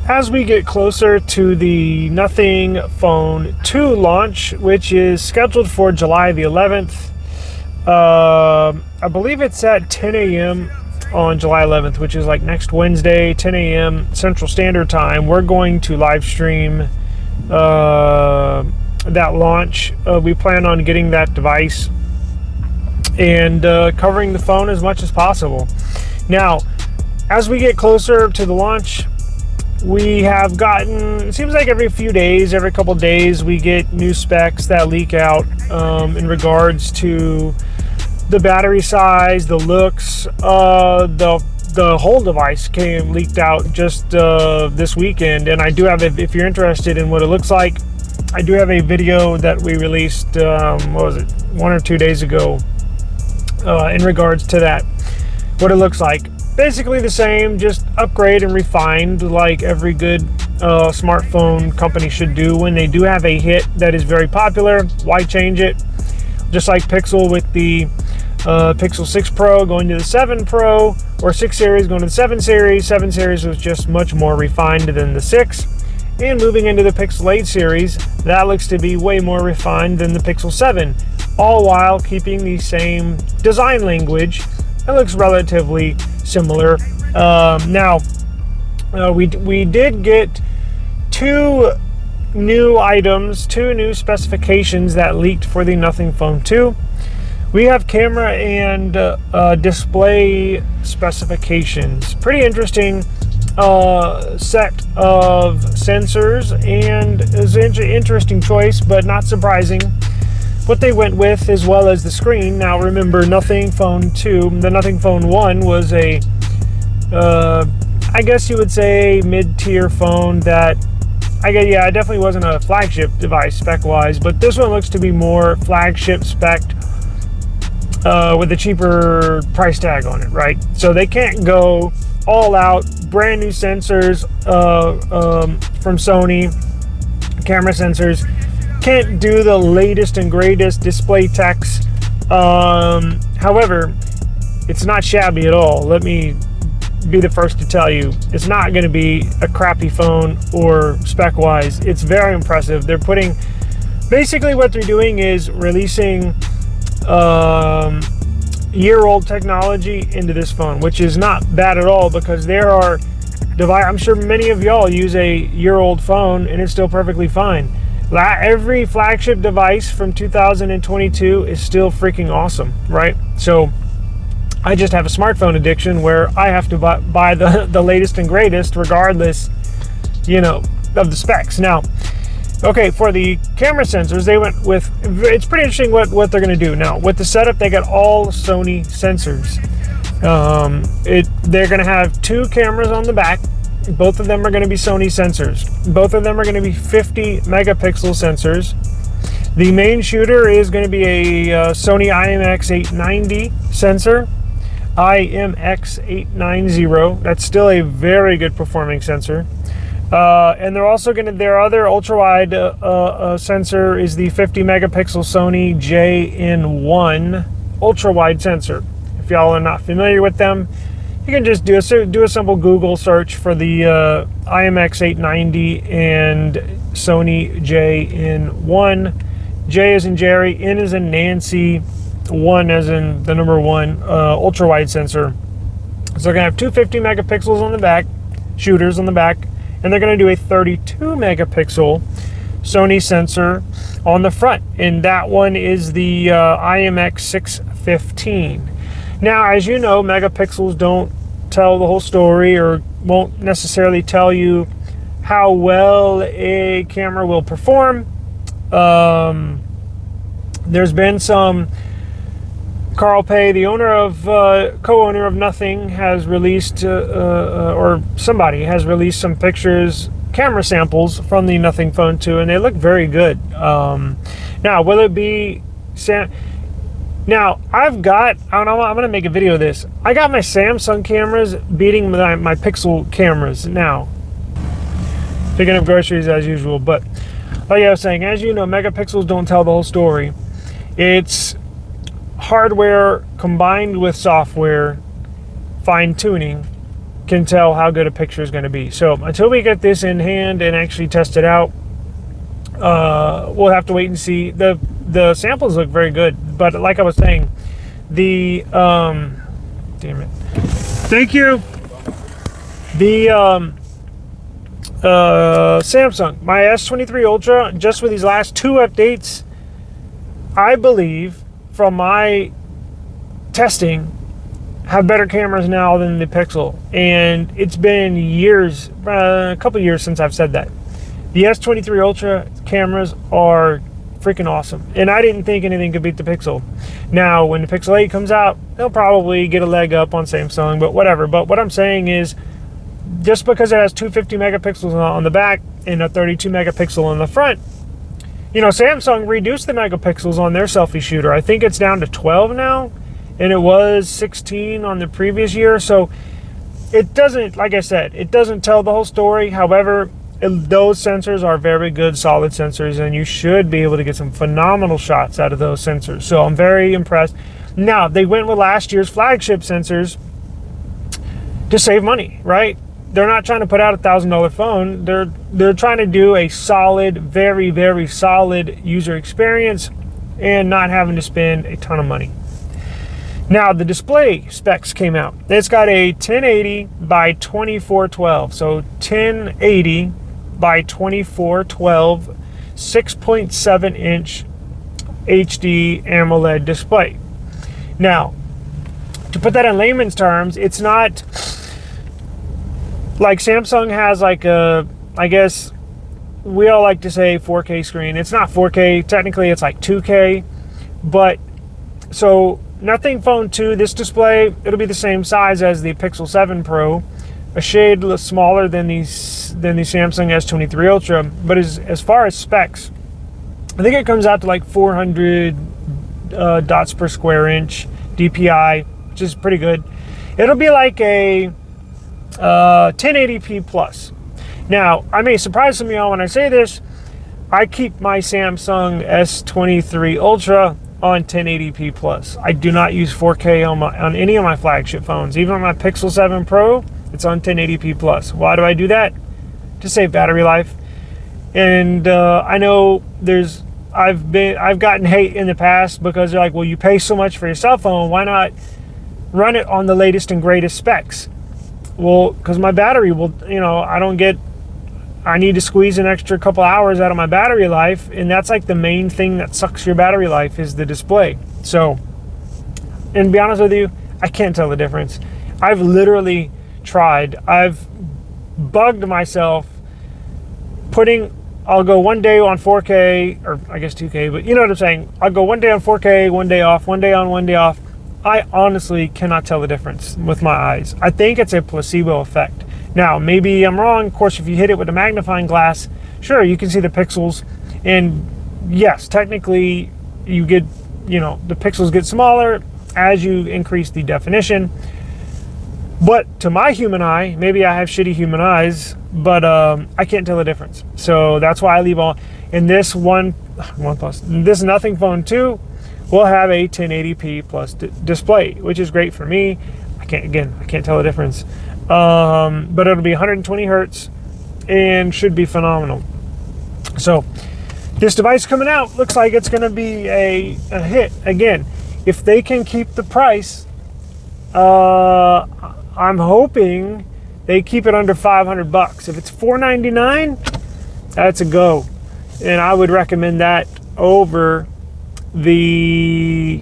as we get closer to the Nothing Phone 2 launch, which is scheduled for July the 11th, I believe it's at 10 a.m. on July 11th, which is like next Wednesday, 10 a.m. Central Standard Time. We're going to live stream that launch. We plan on getting that device and covering the phone as much as possible. Now, as we get closer to the launch, we have gotten, it seems like every few days, every couple days, we get new specs that leak out in regards to the battery size, the looks. The whole device leaked out just this weekend, and I do have, if you're interested in what it looks like, I do have a video that we released, what was it, 1 or 2 days ago, in regards to that, what it looks like. Basically the same, just upgrade and refined like every good smartphone company should do when they do have a hit that is very popular. Why change it? Just like Pixel with the Pixel 6 Pro going to the 7 Pro, or 6 series going to the 7 series. 7 series was just much more refined than the 6. And moving into the Pixel 8 series, that looks to be way more refined than the Pixel 7. All while keeping the same design language. It looks relatively similar. Now, we did get 2 new items, 2 new specifications that leaked for the Nothing Phone 2. We have camera and display specifications. Pretty interesting set of sensors, and is an interesting choice, but not surprising what they went with, as well as the screen. Now remember, Nothing Phone 2, the Nothing Phone 1 was a, I guess you would say, mid-tier phone that, it definitely wasn't a flagship device spec-wise, but this one looks to be more flagship spec'd with a cheaper price tag on it, right? So they can't go all out, brand new sensors from Sony, camera sensors, can't do the latest and greatest display techs. However, it's not shabby at all. Let me be the first to tell you, it's not going to be a crappy phone or spec wise. It's very impressive. They're putting, basically what they're doing is releasing year-old technology into this phone, which is not bad at all, because there are I'm sure many of y'all use a year-old phone and it's still perfectly fine. Every flagship device from 2022 is still freaking awesome, right? So I just have a smartphone addiction where I have to buy the latest and greatest regardless, of the specs. Now, okay, for the camera sensors, they went with, it's pretty interesting what they're going to do. Now, with the setup, they got all Sony sensors. They're going to have 2 cameras on the back. Both of them are going to be Sony sensors. Both of them are going to be 50 megapixel sensors. The main shooter is going to be a Sony IMX890 sensor. IMX890. That's still a very good performing sensor. And they're also going to, their other ultra wide sensor is the 50 megapixel Sony JN1 ultra wide sensor. If y'all are not familiar with them, you can just do a simple Google search for the IMX890 and Sony JN1. J as in Jerry, N as in Nancy, 1 as in the number 1 ultra wide sensor. So they're going to have 250 megapixels on the back, shooters on the back, and they're going to do a 32 megapixel Sony sensor on the front, and that one is the IMX615. Now, as you know, megapixels don't tell the whole story, or won't necessarily tell you how well a camera will perform. There's been some, Carl Pei, the owner of, co-owner of Nothing, has released, or somebody has released some pictures, camera samples from the Nothing Phone 2, and they look very good. Now, will it be... Now, I'm going to make a video of this. I got my Samsung cameras beating my Pixel cameras now. Picking up groceries as usual. But, like I was saying, as you know, megapixels don't tell the whole story. It's hardware combined with software fine-tuning can tell how good a picture is going to be. So until we get this in hand and actually test it out, we'll have to wait and see. The samples look very good, but like I was saying, the damn it, thank you. The Samsung, my S23 Ultra, just with these last 2 updates, I believe from my testing, have better cameras now than the Pixel. And it's been years, a couple years since I've said that. The S23 Ultra cameras are freaking awesome. And I didn't think anything could beat the Pixel. Now, when the Pixel 8 comes out, they'll probably get a leg up on Samsung, but whatever. But what I'm saying is, just because it has 250 megapixels on the back and a 32 megapixel on the front, you know, Samsung reduced the megapixels on their selfie shooter. I think it's down to 12 now, and it was 16 on the previous year. So it doesn't, like I said, it doesn't tell the whole story. However, those sensors are very good, solid sensors, and you should be able to get some phenomenal shots out of those sensors. So I'm very impressed. Now, they went with last year's flagship sensors to save money, right? They're not trying to put out a $1,000 phone. They're trying to do a solid, very, very solid user experience and not having to spend a ton of money. Now, the display specs came out. It's got a 1080 by 2412. So 1080 by 2412, 6.7 inch HD AMOLED display. Now, to put that in layman's terms, it's not like Samsung has like a, I guess we all like to say 4K screen. It's not 4K, technically it's like 2K, but so Nothing Phone 2, this display, it'll be the same size as the Pixel 7 Pro, a shade smaller than the Samsung S23 Ultra, but as far as specs, I think it comes out to like 400 dots per square inch DPI, which is pretty good. It'll be like a 1080p plus. Now, I may surprise some of y'all when I say this. I keep my Samsung S23 Ultra on 1080p plus. I do not use 4K on any of my flagship phones. Even on my Pixel 7 Pro, it's on 1080p plus. Why do I do that? To save battery life. And I know I've gotten hate in the past because they're like, well, you pay so much for your cell phone, why not run it on the latest and greatest specs? Well, because my battery will, you know, I need to squeeze an extra couple hours out of my battery life, and that's like the main thing that sucks your battery life is the display. So, and to be honest with you, I can't tell the difference. I've literally tried. I've bugged myself I'll go one day on 4K, or I guess 2K, but you know what I'm saying. I'll go one day on 4K, one day off, one day on, one day off. I honestly cannot tell the difference with my eyes. I think it's a placebo effect. Now, maybe I'm wrong. Of course, if you hit it with a magnifying glass, sure, you can see the pixels. And yes, technically, you get, you know, the pixels get smaller as you increase the definition. But to my human eye, maybe I have shitty human eyes, but I can't tell the difference. So that's why I leave all. And this this Nothing Phone 2 will have a 1080p plus display, which is great for me. I can't tell the difference. But it'll be 120 hertz and should be phenomenal. So this device coming out looks like it's going to be a hit. Again, if they can keep the price, I'm hoping they keep it under $500. If it's $499, that's a go. And I would recommend that over a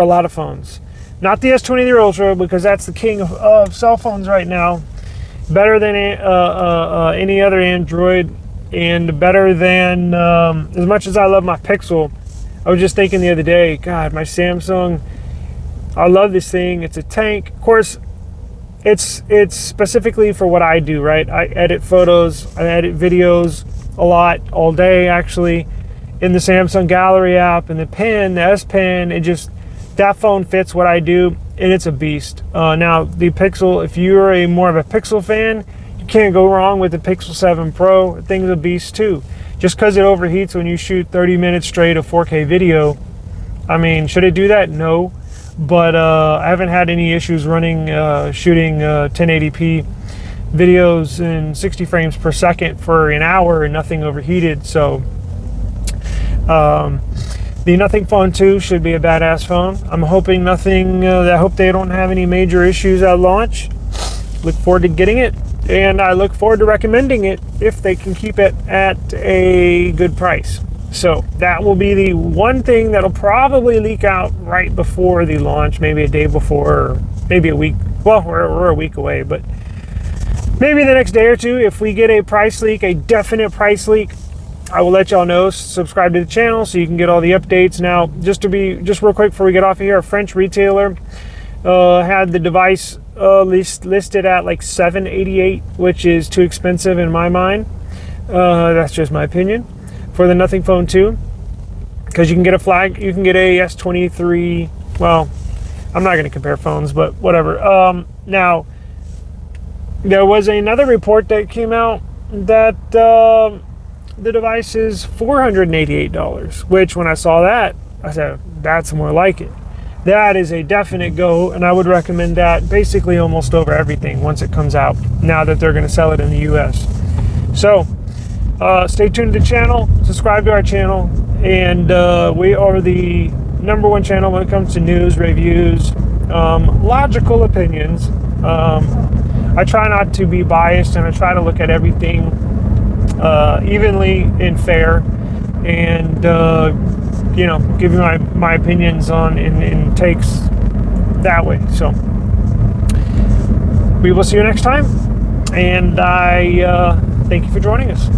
lot of phones. Not the S23 Ultra, because that's the king of cell phones right now. Better than any other Android, and better than, as much as I love my Pixel, I was just thinking the other day, God, my Samsung, I love this thing. It's a tank. Of course, it's specifically for what I do, right? I edit photos, I edit videos a lot, all day actually, in the Samsung Gallery app, and the Pen, the S Pen, that phone fits what I do, and it's a beast. Now, the Pixel, if you're more of a Pixel fan, you can't go wrong with the Pixel 7 Pro. The thing's a beast too. Just because it overheats when you shoot 30 minutes straight of 4K video, I mean, should it do that? No. but I haven't had any issues running shooting 1080p videos in 60 frames per second for an hour and nothing overheated. So the Nothing Phone 2 should be a badass phone. I'm hoping nothing. I hope they don't have any major issues at launch. Look forward to getting it, and I look forward to recommending it if they can keep it at a good price. So that will be the one thing that'll probably leak out right before the launch, maybe a day before, or maybe a week. Well, we're a week away, but maybe the next day or two. If we get a price leak, a definite price leak, I will let y'all know. Subscribe to the channel so you can get all the updates. Now, just real quick before we get off of here, a French retailer had the device listed at like $788, which is too expensive in my mind. That's just my opinion for the Nothing Phone 2, because you can get a S23. Well, I'm not going to compare phones, but whatever. Now, there was another report that came out that the device is $488, which when I saw that, I said, that's more like it. That is a definite go, and I would recommend that basically almost over everything once it comes out, now that they're going to sell it in the US. So stay tuned to the channel, subscribe to our channel, and we are the #1 channel when it comes to news, reviews, logical opinions. I try not to be biased, and I try to look at everything evenly and fair, and give you my opinions on in takes that way. So we will see you next time, and I thank you for joining us.